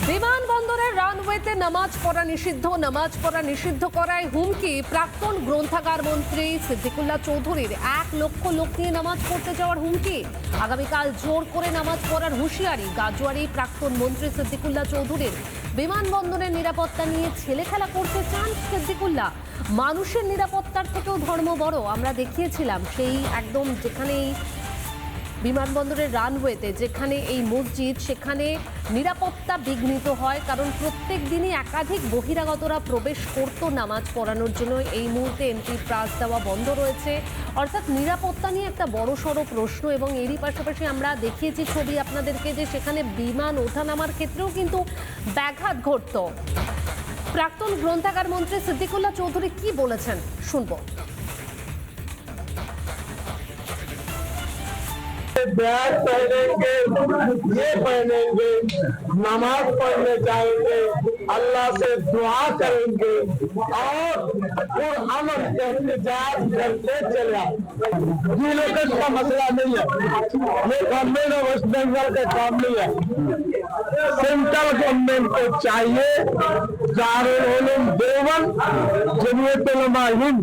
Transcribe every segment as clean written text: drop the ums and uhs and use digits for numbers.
বিমানবন্দরের রানওয়েতে নামাজ পড়া নিষিদ্ধ করায় হুমকি প্রাক্তন গ্রন্থাগার মন্ত্রী সিদ্দিকুল্লাহ চৌধুরীর। 1 লক্ষ লোক নিয়ে নামাজ পড়তে যাওয়ার হুমকি, আগামীকাল জোর করে নামাজ পড়ার হুঁশিয়ারি গাজোয়ারি প্রাক্তন মন্ত্রী সিদ্দিকুল্লাহ চৌধুরীর। বিমানবন্দরের নিরাপত্তা নিয়ে ছেলেখেলা করতে চান সিদ্দিকুল্লাহ। মানুষের নিরাপত্তার থেকেও ধর্ম বড়। আমরা দেখিয়েছিলাম সেই একদম যেখানেই বিমানবন্দরের রানওয়েতে যেখানে এই মসজিদ, সেখানে নিরাপত্তা বিঘ্নিত হয়, কারণ প্রত্যেক দিনই একাধিক বহিরাগতরা প্রবেশ করত নামাজ পড়ানোর জন্য। এই মুহূর্তে এন্ট্রি পাস দেওয়া বন্ধ রয়েছে, অর্থাৎ নিরাপত্তা নিয়ে একটা বড়সড় প্রশ্ন। এবং এরই পাশাপাশি আমরা দেখিয়েছি ছবি আপনাদেরকে যে সেখানে বিমান ওঠানামার ক্ষেত্রেও কিন্তু ব্যাঘাত ঘটত। প্রাক্তন গ্রন্থাগার মন্ত্রী সিদ্দিকুল্লাহ চৌধুরী কি বলেছেন শুনবো। बैग पहनेंगे, ये पहनेंगे, नमाज पढ़ने जाएंगे, अल्लाह से दुआ करेंगे और अमन एहतजाज करते चले आए। रिलोकेट का मसला नहीं है, ये गवर्नमेंट ऑफ वेस्ट बंगाल का काम नहीं है। सेंट्रल गवर्नमेंट को चाहिए दारुल उलूम देवबंद, जमीयत उलमा हिंद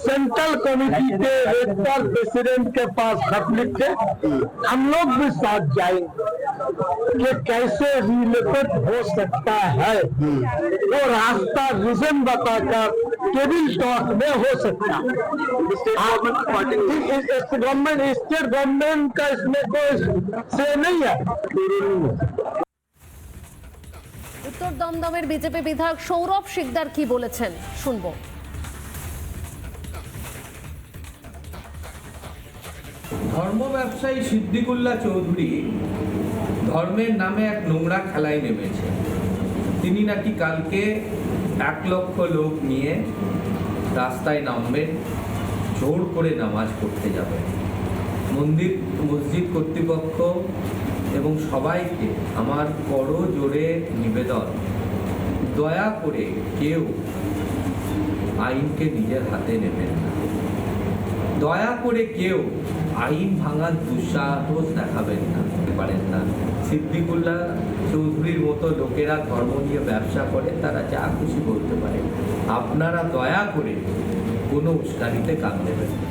सेंट्रल कमेटी के रेक्टर प्रेसिडेंट के पास खत लिख के हम लोग भी साथ जाएंगे कि कैसे रिलोकेट हो सकता है। वो रास्ता विजन बताकर टेबल टॉक में हो सकता है। गवर्नमेंट स्टेट गवर्नमेंट का इसमें कोई से नहीं है। উত্তর দমদমের বিজেপি বিধায়ক সৌরভ শিকদার কি বলেছেন শুনবো। ধর্ম ব্যবসায়ী সিদ্দিকুল্লাহ চৌধুরী ধর্মের নামে এক নোংরা খেলায় নেমেছে। তিনি নাকি কালকে 1 লক্ষ লোক নিয়ে রাস্তায় নামবেন, জোর করে নামাজ পড়তে যাবেন। মসজিদ কর্তৃপক্ষ এবং সবাইকে আমার বড় জোরে নিবেদন, দয়া করে কেউ আইনকে নিজের হাতে নেবেন না। দয়া করে কেউ আইন ভাঙার দুঃসাহস দেখাবেন না, পারেন না। সিদ্দিকুল্লাহ চৌধুরীর মতো লোকেরা ধর্ম নিয়ে ব্যবসা করে, তারা যা খুশি বলতে পারে। আপনারা দয়া করে কোনো উস্কানিতে কান দেবেন না।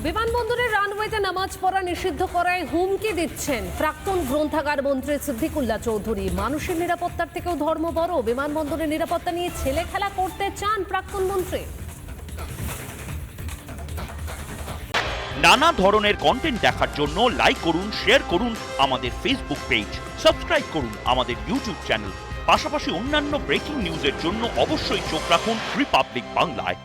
বিমানবন্দরের রানওয়েতে নামাজ পড়া নিষিদ্ধ করায় হুমকি দিচ্ছেন প্রাক্তন গ্রন্থাগার মন্ত্রী সিদ্দিকুল্লাহ চৌধুরী। মানুষের নিরাপত্তার থেকেও ধর্ম বড়। বিমানবন্দরের নিরাপত্তা নিয়ে ছেলে খেলা করতে চান প্রাক্তন মন্ত্রী। নানা ধরনের কন্টেন্ট দেখার জন্য লাইক করুন, শেয়ার করুন আমাদের ফেসবুক পেজ, সাবস্ক্রাইব করুন আমাদের ইউটিউব চ্যানেল। পাশাপাশি অন্যান্য ব্রেকিং নিউজের জন্য অবশ্যই চোখ রাখুন রিপাবলিক বাংলায়।